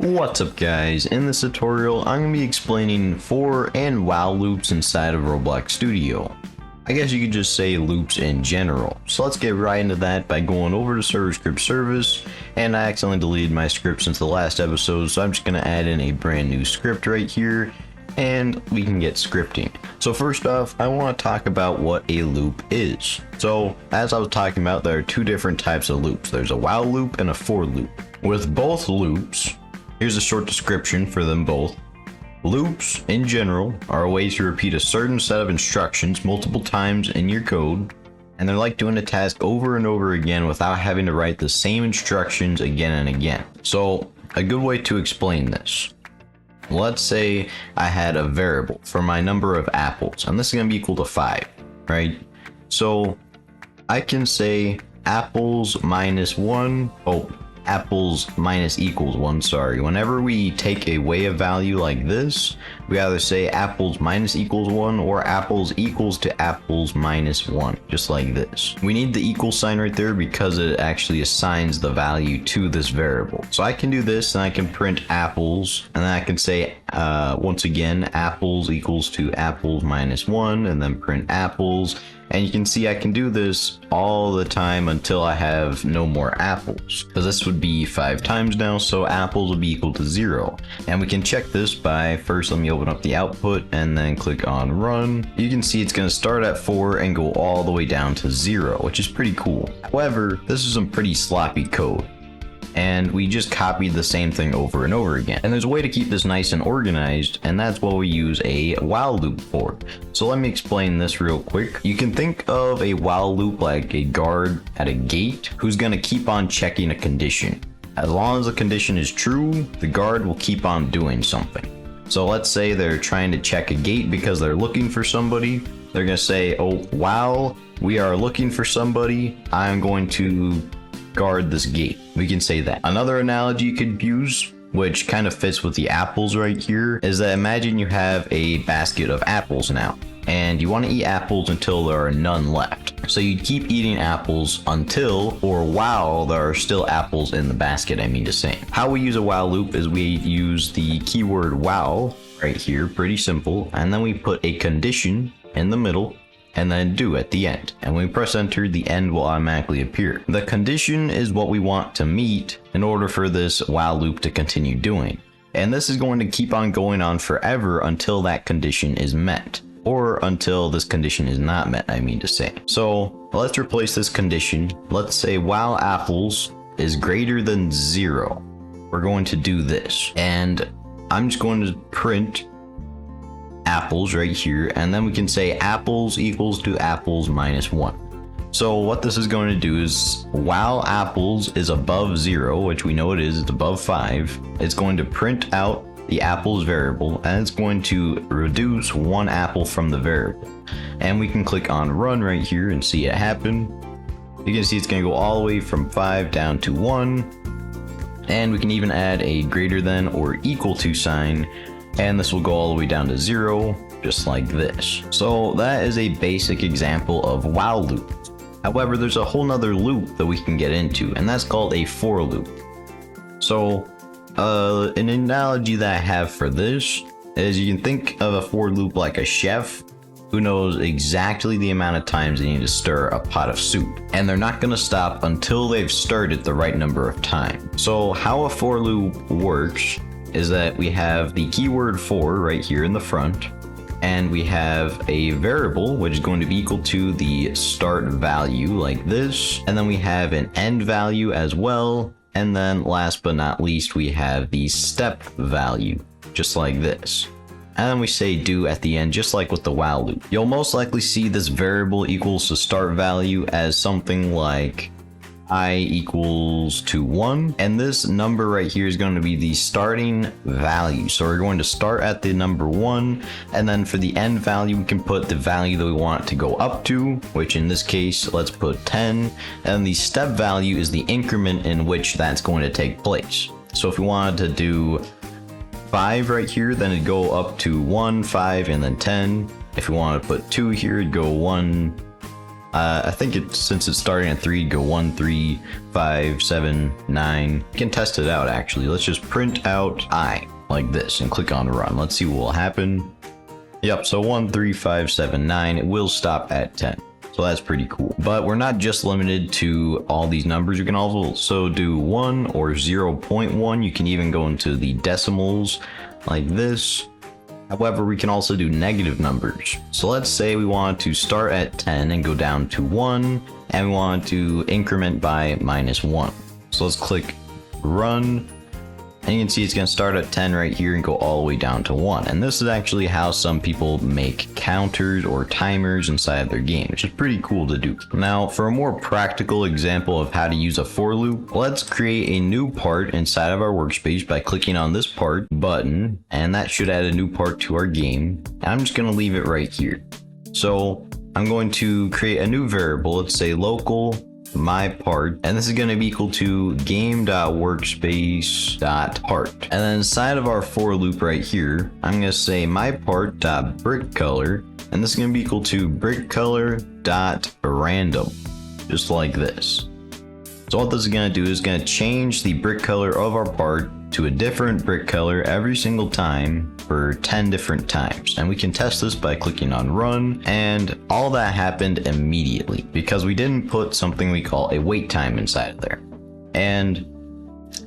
What's up guys, in this tutorial I'm going to be explaining for and while loops inside of Roblox Studio. I guess you could just say loops in general. So let's get right into that by going over to server script service, and I accidentally deleted my script since the last episode, so I'm just going to add in a brand new script right here and we can get scripting. So first off, I want to talk about what a loop is. So as I was talking about, there are two different types of loops. There's a while loop and a for loop. With both loops, here's a short description for them both. Loops, in general, are a way to repeat a certain set of instructions multiple times in your code, and they're like doing a task over and over again without having to write the same instructions again and again. So, a good way to explain this. Let's say I had a variable for my number of apples, and this is going to be equal to 5, right? So, I can say apples minus 1, apples minus equals 1, sorry. Whenever we take away a value like this, we either say apples minus equals 1 or apples equals to apples minus 1, just like this. We need the equal sign right there because it actually assigns the value to this variable. So I can do this and I can print apples, and then I can say once again apples equals to apples minus 1, and then print apples. And you can see I can do this all the time until I have no more apples, because this would be 5 times now, so apples would be equal to 0. And we can check this by, first let me open up the output and then click on run. You can see it's going to start at 4 and go all the way down to 0, which is pretty cool. However, this is some pretty sloppy code, and we just copied the same thing over and over again. And there's a way to keep this nice and organized, and that's what we use a while loop for. So let me explain this real quick. You can think of a while loop like a guard at a gate who's going to keep on checking a condition. As long as the condition is true, the guard will keep on doing something. So let's say they're trying to check a gate because they're looking for somebody. They're going to say, oh, while we are looking for somebody, I'm going to guard this gate. We can say that. Another analogy you could use, which kind of fits with the apples right here, is that imagine you have a basket of apples now, and you want to eat apples until there are none left. So you'd keep eating apples until or while there are still apples in the basket, I mean to say. How we use a while loop is we use the keyword while right here, pretty simple, and then we put a condition in the middle, and then do at the end. And when we press enter, the end will automatically appear. The condition is what we want to meet in order for this while loop to continue doing. And this is going to keep on going on forever until that condition is met, or until this condition is not met, I mean to say. So let's replace this condition. Let's say while apples is greater than 0. We're going to do this, and I'm just going to print apples right here, and then we can say apples equals to apples minus 1. So what this is going to do is while apples is above 0, which we know it is, it's above 5, it's going to print out the apples variable, and it's going to reduce 1 apple from the variable. And we can click on run right here and see it happen. You can see it's going to go all the way from 5 down to 1, and we can even add a greater than or equal to sign, and this will go all the way down to 0, just like this. So that is a basic example of while loop. However, there's a whole nother loop that we can get into, and that's called a for loop. So an analogy that I have for this is you can think of a for loop like a chef who knows exactly the amount of times they need to stir a pot of soup, and they're not going to stop until they've stirred it the right number of times. So how a for loop works is that we have the keyword for right here in the front, and we have a variable which is going to be equal to the start value like this, and then we have an end value as well, and then last but not least we have the step value just like this. And then we say do at the end, just like with the while loop. You'll most likely see this variable equals the start value as something like I equals to 1, and this number right here is going to be the starting value. So we're going to start at the number 1, and then for the end value we can put the value that we want it to go up to, which in this case let's put 10, and the step value is the increment in which that's going to take place. So if we wanted to do 5 right here, then it'd go up to 1, 5, and then 10. If we wanted to put 2 here, it'd go 1, I think since it's starting at 3, go 1, 3, 5, 7, 9. You can test it out actually. Let's just print out I like this and click on run. Let's see what will happen. Yep, so 1, 3, 5, 7, 9. It will stop at 10. So that's pretty cool. But we're not just limited to all these numbers. You can also do 1 or 0.1. You can even go into the decimals like this. However, we can also do negative numbers. So let's say we want to start at 10 and go down to 1, and we want to increment by -1. So let's click run, and you can see it's going to start at 10 right here and go all the way down to 1. And this is actually how some people make counters or timers inside of their game, which is pretty cool to do. Now, for a more practical example of how to use a for loop, let's create a new part inside of our workspace by clicking on this part button, and that should add a new part to our game. I'm just going to leave it right here. So I'm going to create a new variable. Let's say local my part, and this is going to be equal to game.workspace.part. And then inside of our for loop right here, I'm going to say my part.brickcolor, and this is going to be equal to brickcolor.random, just like this. So what this is going to do is going to change the brick color of our part to a different brick color every single time for 10 different times. And we can test this by clicking on run, and all that happened immediately because we didn't put something we call a wait time inside of there. And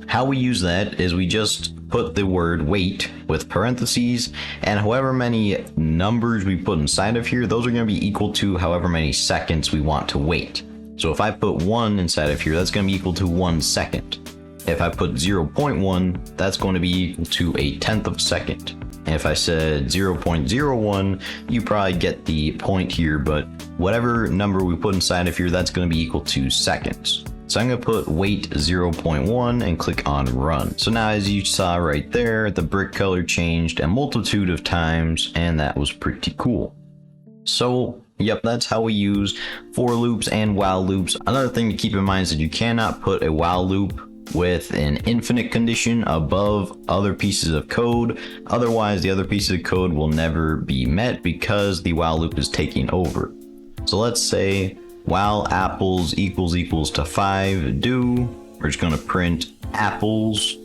how we use that is we just put the word wait with parentheses, and however many numbers we put inside of here, those are going to be equal to however many seconds we want to wait. So if I put 1 inside of here, that's going to be equal to 1 second. If I put 0.1, that's going to be equal to a tenth of a second. And if I said 0.01, you probably get the point here, but whatever number we put inside of here, that's going to be equal to seconds. So I'm going to put wait 0.1 and click on run. So now as you saw right there, the brick color changed a multitude of times, and that was pretty cool. So yep, that's how we use for loops and while loops. Another thing to keep in mind is that you cannot put a while loop with an infinite condition above other pieces of code. Otherwise, the other pieces of code will never be met because the while loop is taking over. So let's say while apples equals to 5 do, we're just going to print apples.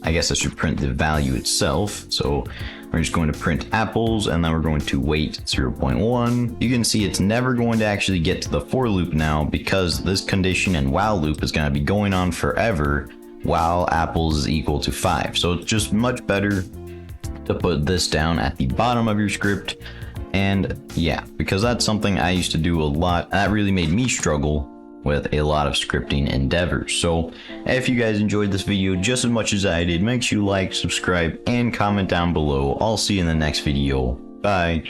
I guess I should print the value itself. So we're just going to print apples, and then we're going to wait 0.1. You can see it's never going to actually get to the for loop now because this condition and while loop is going to be going on forever while apples is equal to 5. So it's just much better to put this down at the bottom of your script. And yeah, because that's something I used to do a lot. That really made me struggle with a lot of scripting endeavors. So if you guys enjoyed this video just as much as I did, make sure you like, subscribe, and comment down below. I'll see you in the next video. Bye.